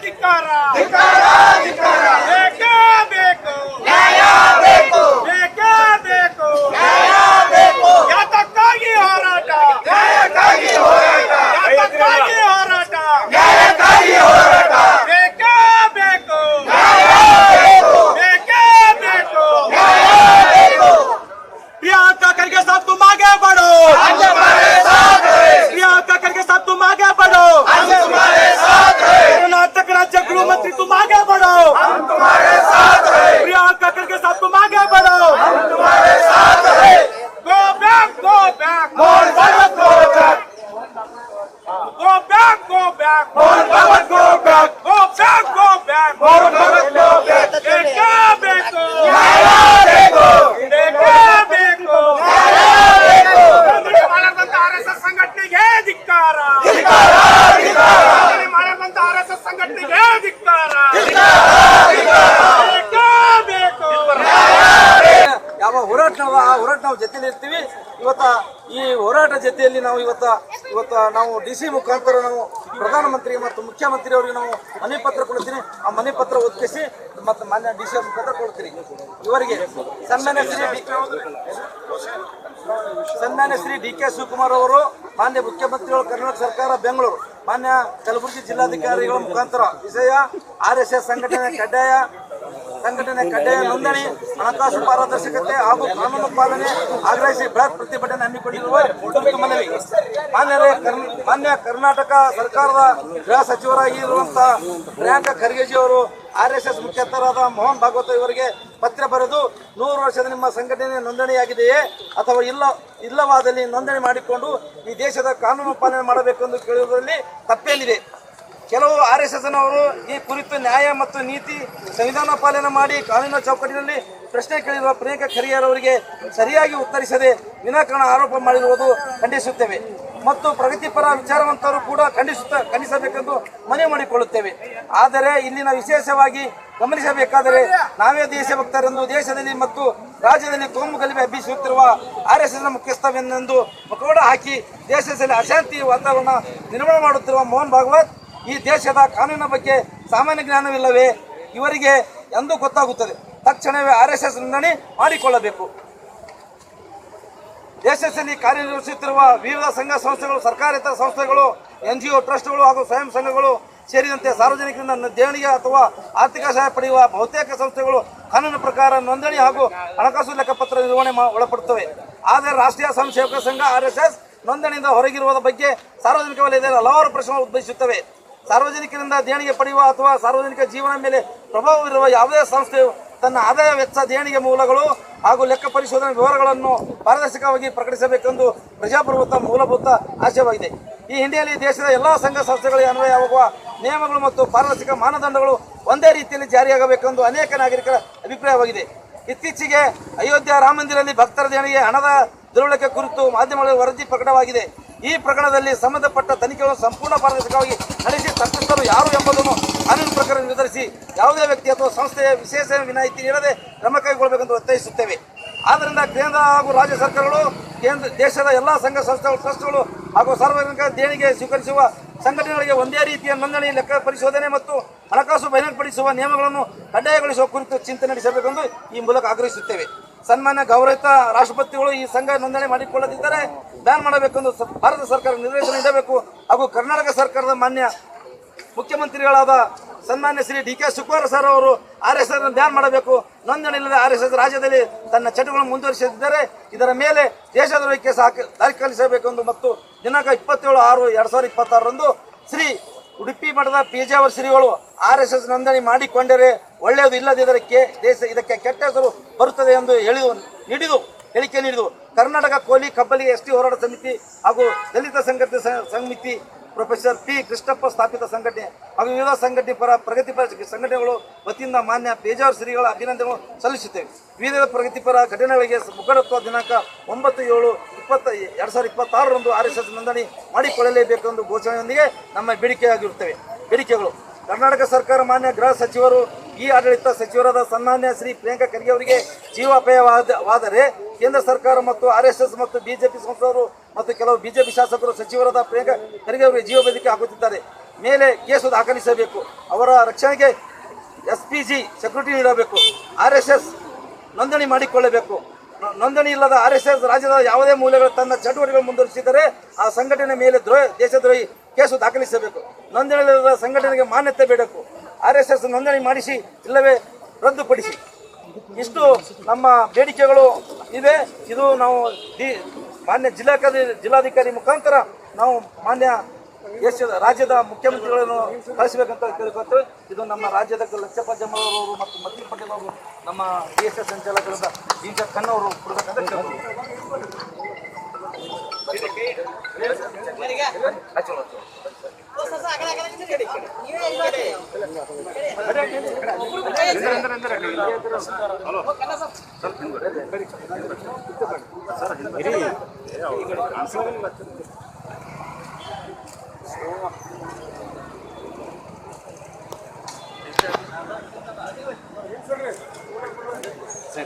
ಧಿಕ್ಕಾರ ಬೇಕು ಯಾತಕ್ಕಾಗಿ ಹೋರಾಟ प्रियंका खरगे साहब तुम आगे बढ़ो, प्रियंका खरगे साहब तुम आगे बढ़ो, कर्नाटक राज्य गृह मंत्री तुम आगे बढ़ो, प्रियंका खरगे साहब तुम आगे बढ़ो, go back go back go back go back go back go back go back go back go back go back ಸಂಘಟನೆಗೆ ಧಿಕ್ಕಾರ ಮಾಡಿದಂತ RSS ಸಂಘಟನೆಗೆ ಧಿಕ್ಕಾರ ಯಾವ ಹೋರಾಟ ಆ ಹೋರಾಟ ನಾವು ಜೊತೆಲಿ ಇರ್ತೀವಿ. ಈ ಹೋರಾಟ ಜೊತೆಯಲ್ಲಿ ನಾವು ಇವತ್ತು ನಾವು DC ಮುಖಾಂತರ ನಾವು ಪ್ರಧಾನಮಂತ್ರಿ ಮತ್ತು ಮುಖ್ಯಮಂತ್ರಿ ಅವರಿಗೆ ನಾವು ಮನೆ ಪತ್ರ ಕೊಡ್ತೀನಿ. ಆ ಮನೆ ಪತ್ರ ಒದಗಿಸಿ ಮತ್ತು ಮಾನ್ಯ DC ಮುಖಾಂತರ ಕೊಡ್ತೀರಿ. ಇವರಿಗೆ ಸನ್ಮಾನ್ಯ ಶ್ರೀ DK ಶಿವಕುಮಾರ್ ಅವರು, ಮಾನ್ಯ ಮುಖ್ಯಮಂತ್ರಿಗಳು, ಕರ್ನಾಟಕ ಸರ್ಕಾರ, ಬೆಂಗಳೂರು, ಮಾನ್ಯ ಕಲಬುರಗಿ ಜಿಲ್ಲಾಧಿಕಾರಿಗಳ ಮುಖಾಂತರ ವಿಷಯ RSS ಸಂಘಟನೆ ಕಡ್ಡಾಯ ನೋಂದಣಿ, ಹಣಕಾಸು ಪಾರದರ್ಶಕತೆ ಹಾಗೂ ಕಾನೂನು ಪಾಲನೆ ಆಗ್ರಹಿಸಿ ಬೃಹತ್ ಪ್ರತಿಭಟನೆ ಹಮ್ಮಿಕೊಂಡಿರುವ ಮನವಿ. ಮಾನ್ಯ ಕರ್ನಾಟಕ ಸರ್ಕಾರದ ಗೃಹ ಸಚಿವರಾಗಿರುವಂತಹ ಪ್ರಿಯಾಂಕಾ ಖರ್ಗೆಜಿ ಅವರು RSS ಮುಖ್ಯಸ್ಥರಾದ ಮೋಹನ್ ಭಾಗವತ್ ಇವರಿಗೆ ಪತ್ರ ಬರೆದು 100 ವರ್ಷದ ನಿಮ್ಮ ಸಂಘಟನೆ ನೋಂದಣಿಯಾಗಿದೆಯೇ ಅಥವಾ ಇಲ್ಲವಾದಲ್ಲಿ ನೋಂದಣಿ ಮಾಡಿಕೊಂಡು ಈ ದೇಶದ ಕಾನೂನು ಪಾಲನೆ ಮಾಡಬೇಕೆಂದು ಕೇಳುವುದರಲ್ಲಿ ತಪ್ಪೇನಿದೆ. ಕೆಲವು RSSನವರು ಈ ಕುರಿತು ನ್ಯಾಯ ಮತ್ತು ನೀತಿ ಸಂವಿಧಾನ ಪಾಲನೆ ಮಾಡಿ ಕಾನೂನಿನ ಚೌಕಟ್ಟಿನಲ್ಲಿ ಪ್ರಶ್ನೆ ಕೇಳಿರುವ ಪ್ರಿಯಾಂಕಾ ಖರ್ಗೆಯವರಿಗೆ ಸರಿಯಾಗಿ ಉತ್ತರಿಸದೆ ವಿನಾಕಾರಣ ಆರೋಪ ಮಾಡಿರುವುದು ಖಂಡಿಸುತ್ತೇವೆ ಮತ್ತು ಪ್ರಗತಿಪರ ವಿಚಾರವಂತರು ಕೂಡ ಖಂಡಿಸಬೇಕೆಂದು ಮನವಿ ಮಾಡಿಕೊಳ್ಳುತ್ತೇವೆ. ಆದರೆ ಇಲ್ಲಿನ ವಿಶೇಷವಾಗಿ ಗಮನಿಸಬೇಕಾದರೆ ನಾವೇ ದೇಶಭಕ್ತರೆಂದು ದೇಶದಲ್ಲಿ ಮತ್ತು ರಾಜ್ಯದಲ್ಲಿ ಕೋಮು ಗಲಭೆ ಹಬ್ಬಿಸುತ್ತಿರುವ RSSನ ಮುಖ್ಯಸ್ಥವೆಂದು ಮುಖವಾಡ ಹಾಕಿ ದೇಶದಲ್ಲಿ ಅಶಾಂತಿ ವಾತಾವರಣ ನಿರ್ಮಾಣ ಮಾಡುತ್ತಿರುವ ಮೋಹನ್ ಭಾಗವತ್ ಈ ದೇಶದ ಕಾನೂನಿನ ಬಗ್ಗೆ ಸಾಮಾನ್ಯ ಜ್ಞಾನವಿಲ್ಲವೇ? ಇವರಿಗೆ ಎಂದು ಗೊತ್ತಾಗುತ್ತದೆ. ತಕ್ಷಣವೇ RSS ನೋಂದಣಿ ಮಾಡಿಕೊಳ್ಳಬೇಕು. ದೇಶದಲ್ಲಿ ಕಾರ್ಯನಿರ್ವಹಿಸುತ್ತಿರುವ ವಿವಿಧ ಸಂಘ ಸಂಸ್ಥೆಗಳು, ಸರ್ಕಾರೇತರ ಸಂಸ್ಥೆಗಳು, NGO ಟ್ರಸ್ಟ್ಗಳು ಹಾಗೂ ಸ್ವಯಂ ಸಂಘಗಳು ಸೇರಿದಂತೆ ಸಾರ್ವಜನಿಕರಿಂದ ದೇಣಿಗೆ ಅಥವಾ ಆರ್ಥಿಕ ಸಹಾಯ ಪಡೆಯುವ ಬಹುತೇಕ ಸಂಸ್ಥೆಗಳು ಕಾನೂನು ಪ್ರಕಾರ ನೋಂದಣಿ ಹಾಗೂ ಹಣಕಾಸು ಲೆಕ್ಕಪತ್ರ ನಿರ್ವಹಣೆ ಒಳಪಡುತ್ತವೆ. ಆದರೆ ರಾಷ್ಟ್ರೀಯ ಸ್ವಯಂ ಸೇವಕ ಸಂಘ RSS ನೋಂದಣಿಯಿಂದ ಹೊರಗಿರುವ ಬಗ್ಗೆ ಸಾರ್ವಜನಿಕ ವಲಯದಲ್ಲಿ ಹಲವಾರು ಪ್ರಶ್ನೆಗಳು ಉದ್ಭವಿಸುತ್ತವೆ. ಸಾರ್ವಜನಿಕರಿಂದ ದೇಣಿಗೆ ಪಡೆಯುವ ಅಥವಾ ಸಾರ್ವಜನಿಕ ಜೀವನ ಮೇಲೆ ಪ್ರಭಾವವಿರುವ ಯಾವುದೇ ಸಂಸ್ಥೆಯು ತನ್ನ ಆದಾಯ ವೆಚ್ಚ, ದೇಣಿಗೆ ಮೂಲಗಳು ಹಾಗೂ ಲೆಕ್ಕ ಪರಿಶೋಧನೆ ವಿವರಗಳನ್ನು ಪಾರದರ್ಶಕವಾಗಿ ಪ್ರಕಟಿಸಬೇಕೆಂದು ಪ್ರಜಾಪ್ರಭುತ್ವ ಮೂಲಭೂತ ಆಶಯವಾಗಿದೆ. ಈ ಹಿನ್ನೆಲೆಯಲ್ಲಿ ದೇಶದ ಎಲ್ಲ ಸಂಘ ಸಂಸ್ಥೆಗಳಿಗೆ ಅನ್ವಯವಾಗುವ ನಿಯಮಗಳು ಮತ್ತು ಪಾರದರ್ಶಕ ಮಾನದಂಡಗಳು ಒಂದೇ ರೀತಿಯಲ್ಲಿ ಜಾರಿಯಾಗಬೇಕೆಂದು ಅನೇಕ ನಾಗರಿಕರ ಅಭಿಪ್ರಾಯವಾಗಿದೆ. ಇತ್ತೀಚೆಗೆ ಅಯೋಧ್ಯ ರಾಮ ಮಂದಿರದಲ್ಲಿ ಭಕ್ತರ ದೇಣಿಗೆ ಹಣದ ದುರ್ಬಳಕೆ ಕುರಿತು ಮಾಧ್ಯಮಗಳಲ್ಲಿ ವರದಿ ಪ್ರಕಟವಾಗಿದೆ. ಈ ಪ್ರಕರಣದಲ್ಲಿ ಸಂಬಂಧಪಟ್ಟ ತನಿಖೆಗಳನ್ನು ಸಂಪೂರ್ಣ ಪಾರದರ್ಶಕವಾಗಿ ನಡೆಸಿ ತಪ್ಪಿತಸ್ಥರು ಯಾರು ಎಂಬುದನ್ನು ಕಾನೂನು ಪ್ರಕಾರ ನಿರ್ಧರಿಸಿ ಯಾವುದೇ ವ್ಯಕ್ತಿ ಅಥವಾ ಸಂಸ್ಥೆಯ ವಿಶೇಷ ವಿನಾಯಿತಿ ನೀಡದೆ ಕ್ರಮ ಕೈಗೊಳ್ಳಬೇಕೆಂದು ಒತ್ತಾಯಿಸುತ್ತೇವೆ. ಆದ್ದರಿಂದ ಕೇಂದ್ರ ಹಾಗೂ ರಾಜ್ಯ ಸರ್ಕಾರಗಳು ದೇಶದ ಎಲ್ಲ ಸಂಘ ಸಂಸ್ಥೆಗಳು, ಟ್ರಸ್ಟ್ಗಳು ಹಾಗೂ ಸಾರ್ವಜನಿಕ ದೇಣಿಗೆ ಸ್ವೀಕರಿಸುವ ಸಂಘಟನೆಗಳಿಗೆ ಒಂದೇ ರೀತಿಯ ನೋಂದಣಿ, ಲೆಕ್ಕ ಪರಿಶೋಧನೆ ಮತ್ತು ಹಣಕಾಸು ಬಹಿರಂಗಪಡಿಸುವ ನಿಯಮಗಳನ್ನು ಕಡ್ಡಾಯಗೊಳಿಸುವ ಕುರಿತು ಚಿಂತನೆ ನಡೆಸಬೇಕೆಂದು ಈ ಮೂಲಕ ಆಗ್ರಹಿಸುತ್ತೇವೆ. ಸನ್ಮಾನ್ಯ ಗೌರವಿತ ರಾಷ್ಟ್ರಪತಿಗಳು ಈ ಸಂಘ ನೋಂದಣಿ ಮಾಡಿಕೊಳ್ಳದಿದ್ದರೆ ಬ್ಯಾನ್ ಮಾಡಬೇಕೆಂದು ಭಾರತ ಸರ್ಕಾರ ನಿರ್ದೇಶನ ನೀಡಬೇಕು ಹಾಗೂ ಕರ್ನಾಟಕ ಸರ್ಕಾರದ ಮಾನ್ಯ ಮುಖ್ಯಮಂತ್ರಿಗಳಾದ ಸನ್ಮಾನ್ಯ ಶ್ರೀ DK ಶಿವಕುಮಾರ್ ಸರ್ ಅವರು RSS ಬ್ಯಾನ್ ಮಾಡಬೇಕು. ನೋಂದಣಿ ಇಲ್ಲದೆ RSS ರಾಜ್ಯದಲ್ಲಿ ತನ್ನ ಚಟುವಟಿಕೆಗಳನ್ನು ಮುಂದುವರಿಸಿದ್ದರೆ ಇದರ ಮೇಲೆ ದೇಶದ್ರೋಹಕ್ಕೆ ದಾಖಲಿಸಬೇಕೆಂದು ಮತ್ತು ದಿನಾಂಕ 27/6/2026 ಶ್ರೀ ಉಡುಪಿ ಮಠದ ಪೇಜಾವರ ಶ್ರೀಗಳು RSS ನೋಂದಣಿ ಮಾಡಿಕೊಂಡರೆ ಒಳ್ಳೆಯದು, ಇಲ್ಲದಿದ್ದರೆ ಇದಕ್ಕೆ ಕೆಟ್ಟ ಹೆಸರು ಬರುತ್ತದೆ ಎಂದು ಹೇಳಿಕೆ ನೀಡಿದು ಕರ್ನಾಟಕ ಕೋಲಿ ಕಬ್ಬಲಿ ST ಹೋರಾಟ ಸಮಿತಿ ಹಾಗೂ ದಲಿತ ಸಂಘಟನೆ ಸಮಿತಿ ಪ್ರೊಫೆಸರ್ P. ಕೃಷ್ಣಪ್ಪ ಸ್ಥಾಪಿತ ಸಂಘಟನೆ ಹಾಗೂ ವಿವಿಧ ಪ್ರಗತಿಪರ ಸಂಘಟನೆಗಳು ವತಿಯಿಂದ ಮಾನ್ಯ ಪೇಜಾವರ ಶ್ರೀಗಳ ಅಭಿನಂದನೆಗಳು ಸಲ್ಲಿಸುತ್ತೇವೆ. ವಿವಿಧ ಪ್ರಗತಿಪರ ಘಟನೆಗಳಿಗೆ ಮುಖಂಡತ್ವ ದಿನಾಂಕ 9/7/2026 RSS ನೋಂದಣಿ ಮಾಡಿಕೊಳ್ಳಲೇಬೇಕೆಂದು ಘೋಷಣೆಯೊಂದಿಗೆ ನಮ್ಮ ಬೇಡಿಕೆಗಳು ಕರ್ನಾಟಕ ಸರ್ಕಾರ ಮಾನ್ಯ ಗೃಹ ಸಚಿವರು ಈ ಆಡಳಿತ ಸಚಿವರಾದ ಸನ್ಮಾನ್ಯ ಶ್ರೀ ಪ್ರಿಯಾಂಕಾ ಖರ್ಗೆ ಅವರಿಗೆ ಜೀವಾಪಾಯವಾದರೆ ಕೇಂದ್ರ ಸರ್ಕಾರ ಮತ್ತು RSS ಮತ್ತು ಬಿಜೆಪಿ ಸಂಸದರು ಮತ್ತು ಕೆಲವು ಬಿಜೆಪಿ ಶಾಸಕರು ಸಚಿವರಾದ ಪ್ರಿಯಾಂಕಾ ಖರ್ಗೆ ಅವರಿಗೆ ಜೀವ ಬೆದರಿಕೆ ಹಾಕುತ್ತಿದ್ದಾರೆ. ಮೇಲೆ ಕೇಸು ದಾಖಲಿಸಬೇಕು. ಅವರ ರಕ್ಷಣೆಗೆ SPG ಸೆಕ್ಯೂರಿಟಿ ನೀಡಬೇಕು. RSS ನೋಂದಣಿ ಮಾಡಿಕೊಳ್ಳಬೇಕು. ನೋಂದಣಿ ಇಲ್ಲದ RSS ರಾಜ್ಯದ ಯಾವುದೇ ಮೂಲೆಗಳು ತನ್ನ ಚಟುವಟಿಕೆ ಮುಂದುವರಿಸಿದರೆ ಆ ಸಂಘಟನೆ ಮೇಲೆ ದೇಶದ್ರೋಹಿ ಕೇಸು ದಾಖಲಿಸಬೇಕು. ನೋಂದಣಿ ಇಲ್ಲದ ಸಂಘಟನೆಗೆ ಮಾನ್ಯತೆ ಬೇಡಬೇಕು. RSS ನೋಂದಣಿ ಮಾಡಿಸಿ ಇಲ್ಲವೇ ರದ್ದುಪಡಿಸಿ. ಇಷ್ಟು ನಮ್ಮ ಬೇಡಿಕೆಗಳು ಇವೆ. ಇದು ನಾವು ಮಾನ್ಯ ಜಿಲ್ಲಾಧಿಕಾರಿ ಮುಖಾಂತರ ನಾವು ಮಾನ್ಯ ರಾಜ್ಯದ ಮುಖ್ಯಮಂತ್ರಿಗಳನ್ನು ಕಳಿಸಬೇಕಂತ ಕೇಳ್ಕೊಳ್ತೇವೆ. ಇದು ನಮ್ಮ ರಾಜ್ಯದ ಲಕ್ಷಪ್ಪ ಜಮ್ಮವರು ಮತ್ತು ಮಧು ಪಟೇಲ್ ಅವರು, ನಮ್ಮ DSS ಸಂಚಾಲಕರಾದ ಜೀಜ ಖನ್ನವರು ಕೊಡಬೇಕಂತ ಸರಿ.